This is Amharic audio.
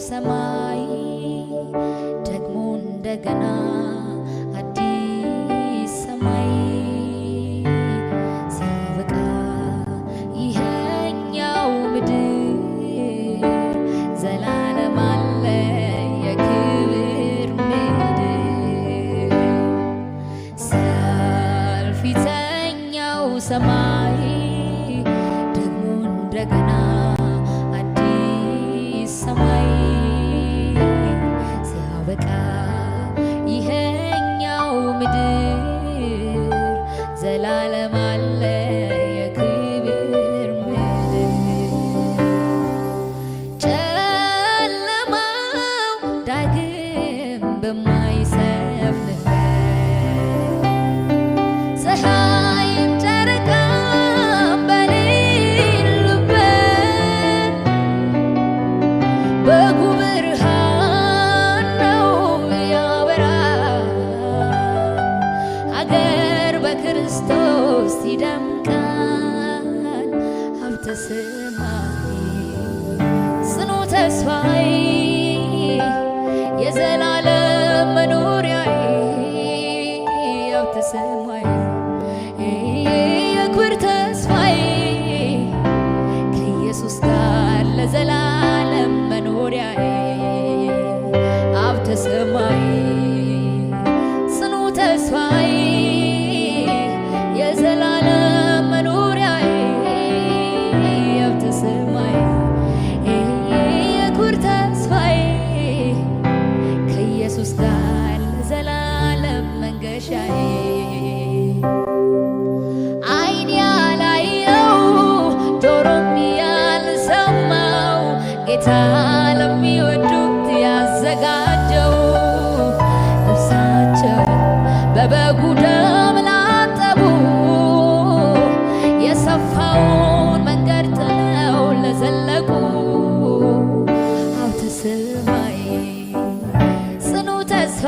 ሰማይ ደግሞ እንደገና አዲስ ሰማይ ሲያበቃ ይሄኛው ምድር ዘላለም አለ የክብር ምድር ሲያልፍ ይተኛው ሰማይ ደግሞ እንደገና ሰማይ ሲያበቃ ይሄኛው ምድር ዘላለም አለ የክብር ምድር ጨለማው ዳግም በማይሰፍንበት ፀሐይም ጨረቃም በሌሉበት በጉ ብርሃን ነው ያበራል ሀገር በክርስቶስ ይደምቃል ሀብተ ሰማይ ጽኑ ተስፋዬ የዘላለም መኖሪያዬ ሀብተ ሰማይ የክብር ተስፋዬ ከኢየሱስ ጋር ለዘላለም መኖሪያዬ ሀብተ ሰማይ ጽኑ ተስፋዬ የዘላለም መኖሪያዬ ሀብተ ሰማይ የክብር ተስፋዬ ከኢየሱስ ጋር ለዘላለም መንገሻዬ ዓይን ያላየው ጆሮም ያልሰማው ጌታ ለሚወዱት ያዘጋጀው ነፍሳቸው በበጉ ደም ላጠቡ የሰፋውን መንገድ ጥለው ለዘለቁ ሀብተ ሰማይ ጽኑ ተስፋ